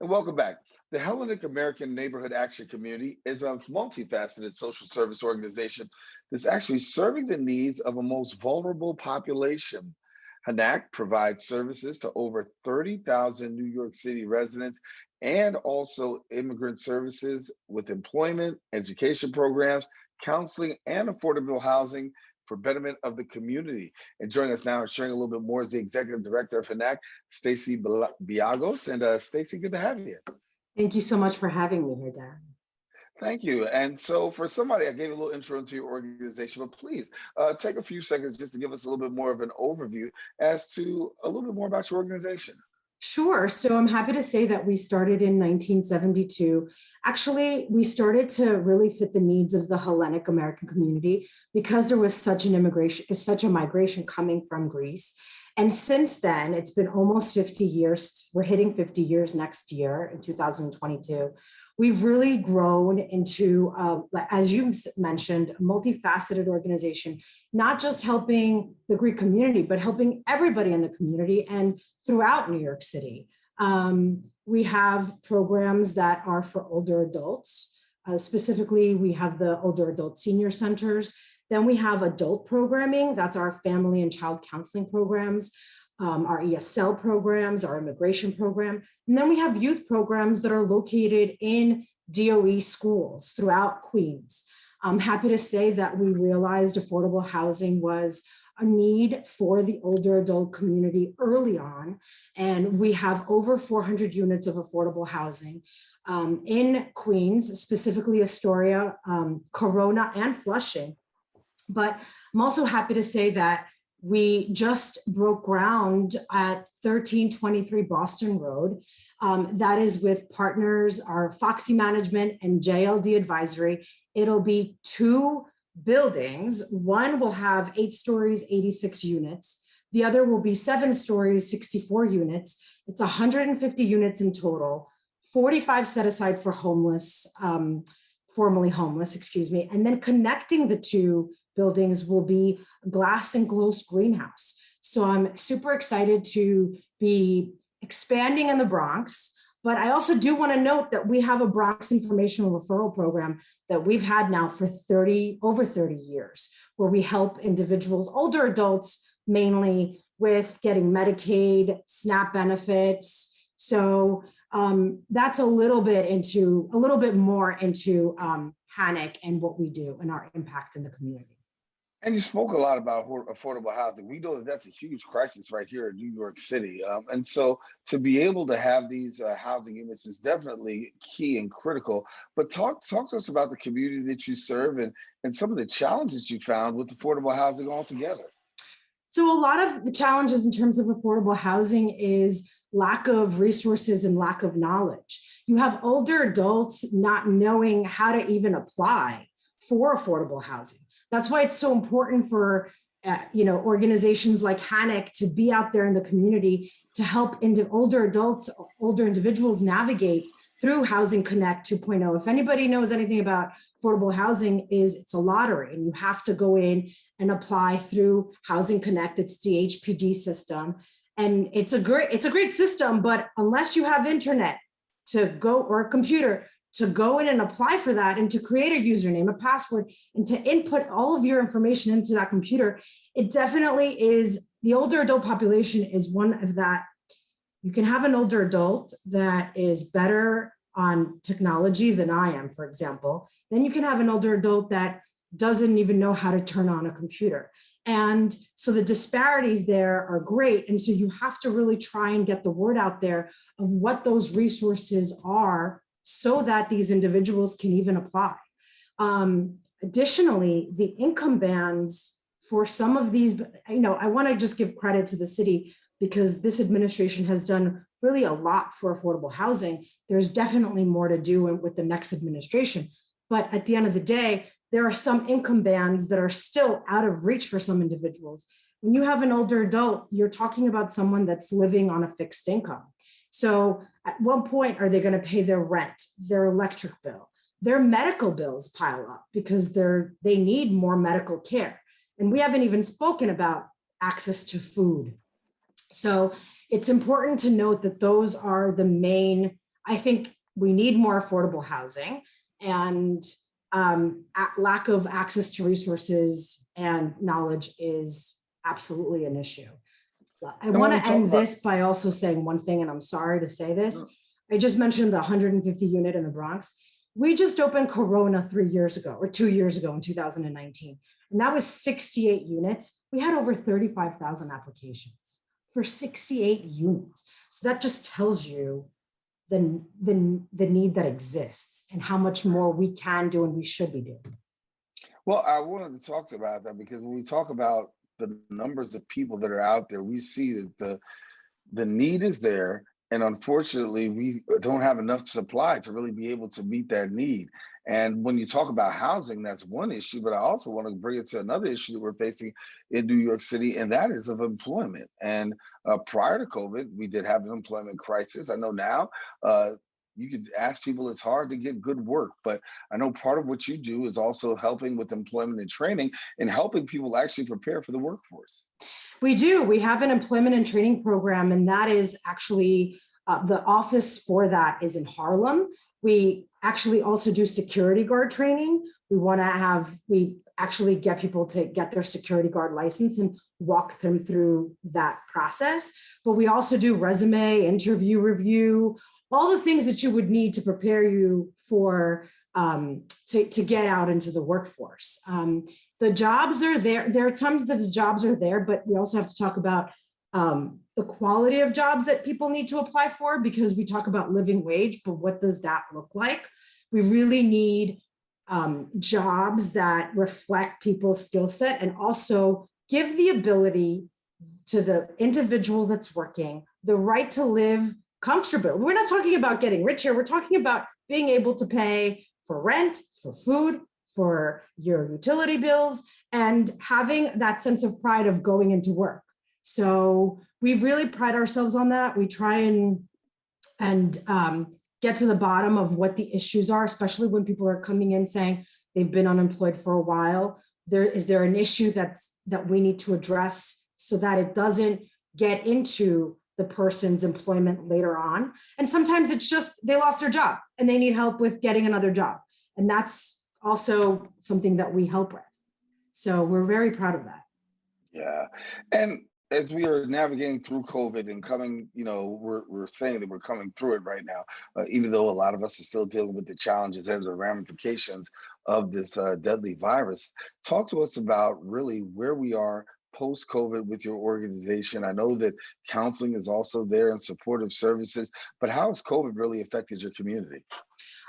And welcome back. The Hellenic American Neighborhood Action Community is a multifaceted social service organization that's actually serving the needs of a most vulnerable population. HANAC provides services to over 30,000 New York City residents and also immigrant services with employment, education programs, counseling, and affordable housing for betterment of the community. And joining us now and sharing a little bit more is the Executive Director of HANAC, Stacy Bliagos. And Stacy, good to have you. Thank you so much for having me here, Daren. Thank you. And so for somebody, I gave a little intro into your organization, but please take a few seconds just to give us a little bit more of an overview as to a little bit more about your organization. Sure. So I'm happy to say that we started in 1972. Actually, we started to really fit the needs of the Hellenic American community because there was such a migration coming from Greece. And since then, it's been almost 50 years. We're hitting 50 years next year in 2022. We've really grown into, as you mentioned, a multifaceted organization, not just helping the Greek community, but helping everybody in the community and throughout New York City. We have programs that are for older adults. Specifically, we have the older adult senior centers. Then we have adult programming. That's our family and child counseling programs. Our ESL programs, our immigration program. And then we have youth programs that are located in DOE schools throughout Queens. I'm happy to say that we realized affordable housing was a need for the older adult community early on. And we have over 400 units of affordable housing in Queens, specifically Astoria, Corona, and Flushing. But I'm also happy to say that we just broke ground at 1323 Boston Road. That is with partners, our Foxy Management and JLD Advisory. It'll be 2 buildings. One will have 8 stories, 86 units. The other will be 7 stories, 64 units. It's 150 units in total, 45 set aside for homeless, formerly homeless, excuse me. And then connecting the 2 buildings will be glass enclosed greenhouse. So I'm super excited to be expanding in the Bronx, but I also do want to note that we have a Bronx informational referral program that we've had now for over 30 years, where we help individuals, older adults, mainly with getting Medicaid, SNAP benefits. So that's a little bit more into HANAC and what we do and our impact in the community. And you spoke a lot about affordable housing. We know that that's a huge crisis right here in New York City. And so to be able to have these housing units is definitely key and critical. But talk to us about the community that you serve and some of the challenges you found with affordable housing altogether. So a lot of the challenges in terms of affordable housing is lack of resources and lack of knowledge. You have older adults not knowing how to even apply for affordable housing. That's why it's so important for organizations like HANAC to be out there in the community to help older adults, older individuals navigate through Housing Connect 2.0. If anybody knows anything about affordable housing, it's a lottery, and you have to go in and apply through Housing Connect. It's the HPD system, and it's a great system. But unless you have internet to go or a computer to go in and apply for that and to create a username, a password, and to input all of your information into that computer, it definitely is, the older adult population is one of that. You can have an older adult that is better on technology than I am, for example. Then you can have an older adult that doesn't even know how to turn on a computer. And so the disparities there are great. And so you have to really try and get the word out there of what those resources are so that these individuals can even apply. Additionally, the income bands for some of these, I want to just give credit to the city because this administration has done really a lot for affordable housing. There's definitely more to do with the next administration. But at the end of the day, there are some income bands that are still out of reach for some individuals. When you have an older adult, you're talking about someone that's living on a fixed income. So at what point are they going to pay their rent, their electric bill, their medical bills pile up because they need more medical care. And we haven't even spoken about access to food. So it's important to note that those are the main I think we need more affordable housing, and lack of access to resources and knowledge is absolutely an issue. I And when want we to talk end about, this by also saying one thing, and I'm sorry to say this. no, I just mentioned the 150 unit in the Bronx. We just opened Corona 3 years ago, or 2 years ago in 2019, and that was 68 units. We had over 35,000 applications for 68 units. So that just tells you the need that exists and how much more we can do and we should be doing. well, I wanted to talk about that because when we talk about the numbers of people that are out there, we see that the need is there, and unfortunately, we don't have enough supply to really be able to meet that need. And when you talk about housing, that's one issue, but I also want to bring it to another issue that we're facing in New York City, and that is of employment. And prior to COVID, we did have an employment crisis. I know now. You could ask people, it's hard to get good work, but I know part of what you do is also helping with employment and training and helping people actually prepare for the workforce. We do. We have an employment and training program, and that is actually the office for that is in Harlem. We actually also do security guard training. We actually get people to get their security guard license and walk them through that process. But we also do resume, interview review, all the things that you would need to prepare you for to get out into the workforce. The jobs are there. There are times that the jobs are there, but we also have to talk about the quality of jobs that people need to apply for, because we talk about living wage, but what does that look like? We really need jobs that reflect people's skill set and also give the ability to the individual that's working the right to live comfortable. We're not talking about getting rich here. We're talking about being able to pay for rent, for food, for your utility bills, and having that sense of pride of going into work. So we really pride ourselves on that. We try and get to the bottom of what the issues are, especially when people are coming in saying they've been unemployed for a while. Is there an issue that we need to address so that it doesn't get into the person's employment later on? And sometimes it's just they lost their job and they need help with getting another job. And that's also something that we help with. So we're very proud of that. Yeah. And as we are navigating through COVID and coming, we're saying that we're coming through it right now, even though a lot of us are still dealing with the challenges and the ramifications of this deadly virus. Talk to us about really where we are post COVID with your organization. I know that counseling is also there and supportive services, but how has COVID really affected your community?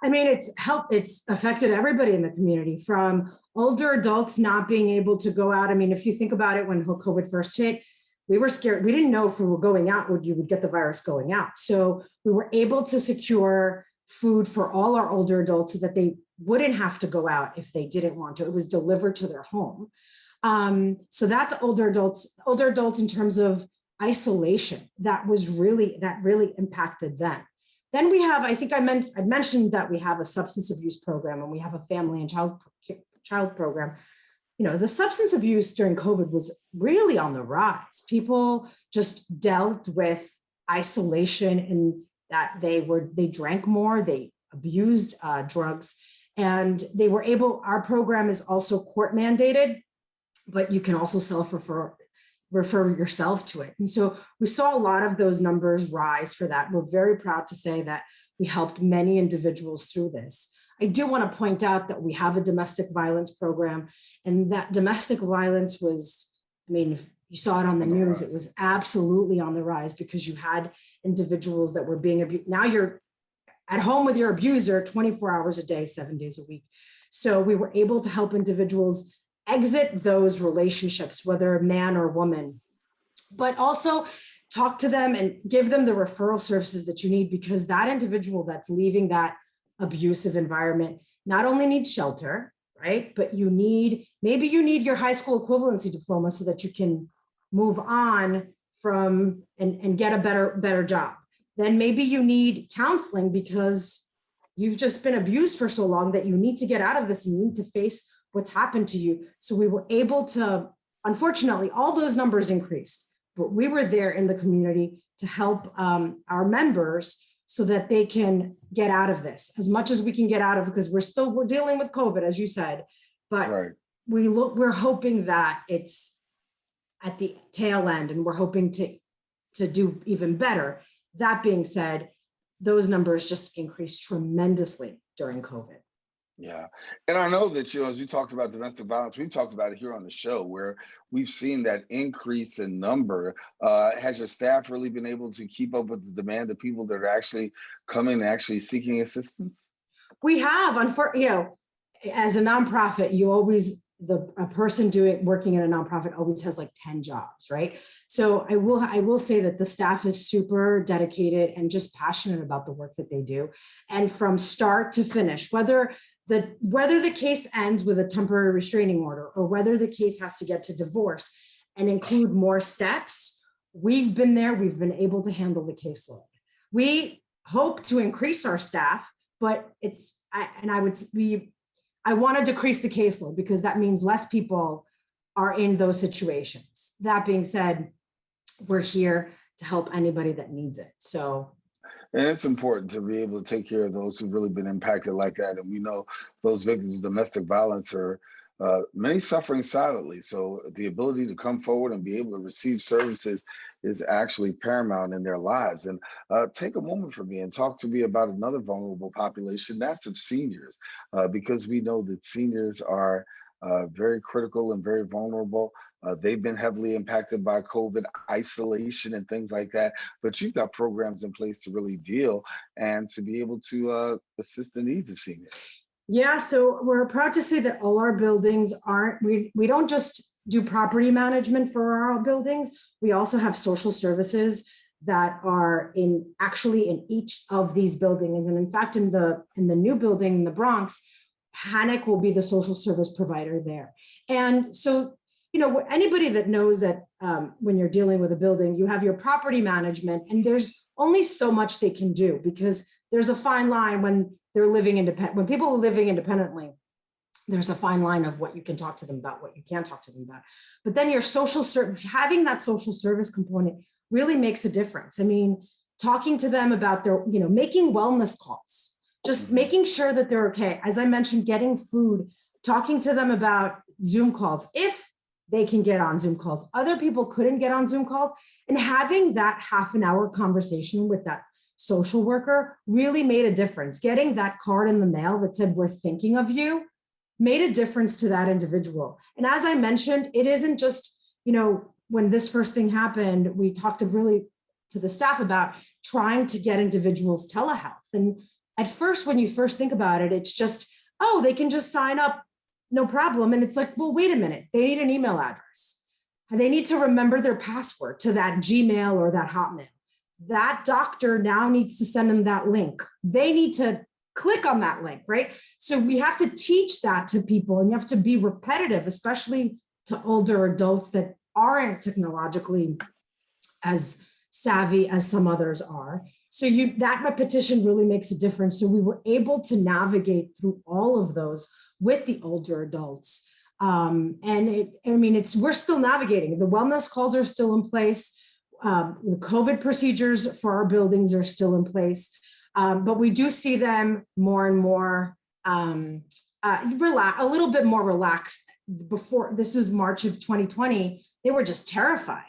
I mean, it's affected everybody in the community, from older adults not being able to go out. I mean, if you think about it, when COVID first hit, we were scared. We didn't know if we were going out, you would get the virus going out. So we were able to secure food for all our older adults so that they wouldn't have to go out if they didn't want to. It was delivered to their home. So that's older adults in terms of isolation. That really impacted them. Then we have, I think I mentioned that we have a substance abuse program and we have a family and child program. The substance abuse during COVID was really on the rise. People just dealt with isolation and that they drank more, they abused drugs, and they were able, our program is also court mandated, but you can also refer yourself to it. And so we saw a lot of those numbers rise for that. We're very proud to say that we helped many individuals through this. I do want to point out that we have a domestic violence program, and that domestic violence was, I mean, you saw it on the news, it was absolutely on the rise because you had individuals that were being abused. Now you're at home with your abuser 24 hours a day, 7 days a week. So we were able to help individuals exit those relationships, whether man or woman, but also talk to them and give them the referral services that you need, because that individual that's leaving that abusive environment not only needs shelter, right? But maybe you need your high school equivalency diploma so that you can move on from and get a better job. Then maybe you need counseling because you've just been abused for so long that you need to get out of this and you need to face what's happened to you. So we were able to, unfortunately, all those numbers increased, but we were there in the community to help our members so that they can get out of this as much as we can get out of, because we're dealing with COVID, as you said, but Right. we're hoping that it's at the tail end, and we're hoping to do even better. That being said, those numbers just increased tremendously during COVID. Yeah. And I know that, as you talked about domestic violence, we've talked about it here on the show where we've seen that increase in number. Has your staff really been able to keep up with the demand of people that are actually coming and actually seeking assistance? We have, as a nonprofit, a person working in a nonprofit always has like 10 jobs, right? So I will say that the staff is super dedicated and just passionate about the work that they do. And from start to finish, whether the case ends with a temporary restraining order or whether the case has to get to divorce and include more steps, we've been there, we've been able to handle the caseload. We hope to increase our staff, but I want to decrease the caseload because that means less people are in those situations. That being said, we're here to help anybody that needs it. So. And it's important to be able to take care of those who've really been impacted like that. And we know those victims of domestic violence are many suffering silently. So the ability to come forward and be able to receive services is actually paramount in their lives. And take a moment for me and talk to me about another vulnerable population, that's of seniors, because we know that seniors are very critical and very vulnerable. They've been heavily impacted by COVID isolation and things like that, but you've got programs in place to really deal and to be able to assist the needs of seniors. Yeah, so we're proud to say that all our buildings we don't just do property management for our buildings. We also have social services that are actually in each of these buildings. And in fact, in the new building in the Bronx, HANAC will be the social service provider there. And so, anybody that knows that when you're dealing with a building, you have your property management, and there's only so much they can do because there's a fine line when they're living independent. When people are living independently, there's a fine line of what you can talk to them about, what you can't talk to them about. But then your social service, having that social service component really makes a difference. I mean, talking to them about their, making wellness calls, just making sure that they're okay. As I mentioned, getting food, talking to them about Zoom calls, if they can get on Zoom calls. Other people couldn't get on Zoom calls, and having that half an hour conversation with that social worker really made a difference. Getting that card in the mail that said, "We're thinking of you," made a difference to that individual. And as I mentioned, it isn't just, when this first thing happened, we talked to the staff about trying to get individuals telehealth. And at first, when you first think about it, it's just, oh, they can just sign up, no problem. And it's like, well, wait a minute, they need an email address. And they need to remember their password to that Gmail or that Hotmail. That doctor now needs to send them that link. They need to click on that link, right? So we have to teach that to people, and you have to be repetitive, especially to older adults that aren't technologically as savvy as some others are. So that repetition really makes a difference. So we were able to navigate through all of those with the older adults. We're still navigating. The wellness calls are still in place. The COVID procedures for our buildings are still in place. But we do see them more and more a little bit more relaxed. Before, this was March of 2020, they were just terrified.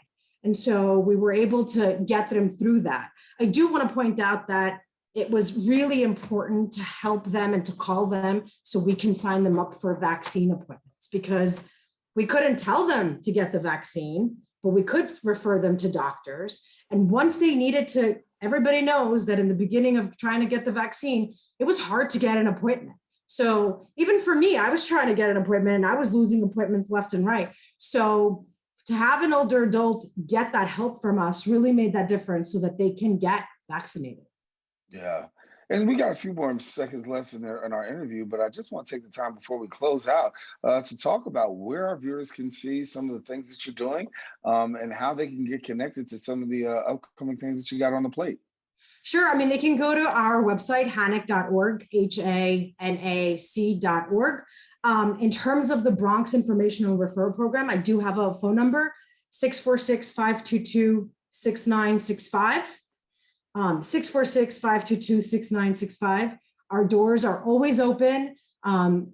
And so we were able to get them through that. I do want to point out that it was really important to help them and to call them so we can sign them up for vaccine appointments, because we couldn't tell them to get the vaccine, but we could refer them to doctors. And once they needed to, everybody knows that in the beginning of trying to get the vaccine, it was hard to get an appointment. So even for me, I was trying to get an appointment and I was losing appointments left and right. So to have an older adult get that help from us really made that difference so that they can get vaccinated. Yeah. And we got a few more seconds left in our interview, but I just want to take the time before we close out to talk about where our viewers can see some of the things that you're doing and how they can get connected to some of the upcoming things that you got on the plate. Sure. I mean, they can go to our website, hanac.org, HANAC.org. In terms of the Bronx Informational Referral Program, I do have a phone number, 646-522-6965. 646-522-6965. Our doors are always open.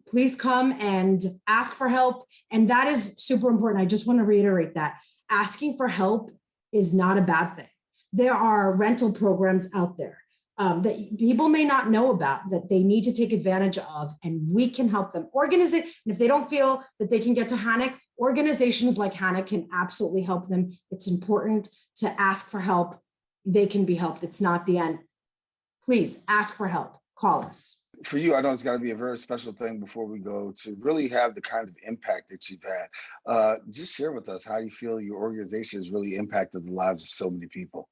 Please come and ask for help. And that is super important. I just want to reiterate that asking for help is not a bad thing. There are rental programs out there that people may not know about that they need to take advantage of, and we can help them organize it. And if they don't feel that they can get to HANAC, organizations like HANAC can absolutely help them. It's important to ask for help. They can be helped. It's not the end. Please ask for help. Call us. For you, I know it's got to be a very special thing before we go to really have the kind of impact that you've had. Just share with us how you feel your organization has really impacted the lives of so many people.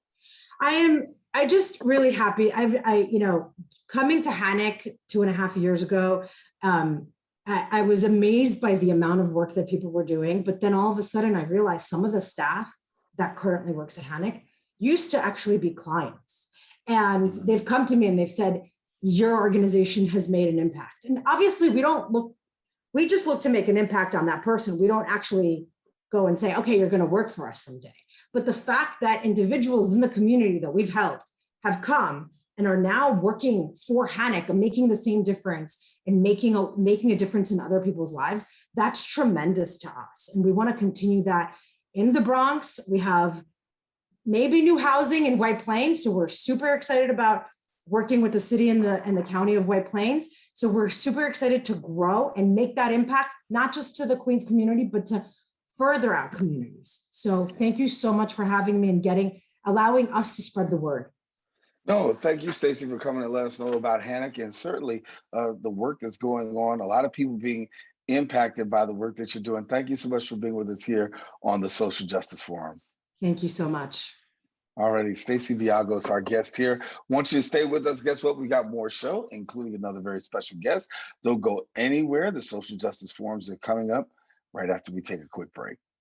I just really happy. Coming to HANAC 2.5 years ago, I was amazed by the amount of work that people were doing. But then all of a sudden I realized some of the staff that currently works at HANAC used to actually be clients. And they've come to me and they've said, your organization has made an impact. And obviously we just look to make an impact on that person. We don't actually go and say, okay, you're going to work for us someday. But the fact that individuals in the community that we've helped have come and are now working for HANAC and making the same difference and making a difference in other people's lives, that's tremendous to us. And we want to continue that in the Bronx. We have maybe new housing in White Plains. So we're super excited about working with the city and the county of White Plains. So we're super excited to grow and make that impact, not just to the Queens community, but to further out communities. So thank you so much for having me and allowing us to spread the word. No, thank you, Stacy, for coming and let us know about HANAC and certainly the work that's going on. A lot of people being impacted by the work that you're doing. Thank you so much for being with us here on the Social Justice Forums. Thank you so much. Alrighty, Stacy Bliagos, our guest here. Want you to stay with us. Guess what? We got more show, including another very special guest. Don't go anywhere. The Social Justice Forums are coming up right after we take a quick break.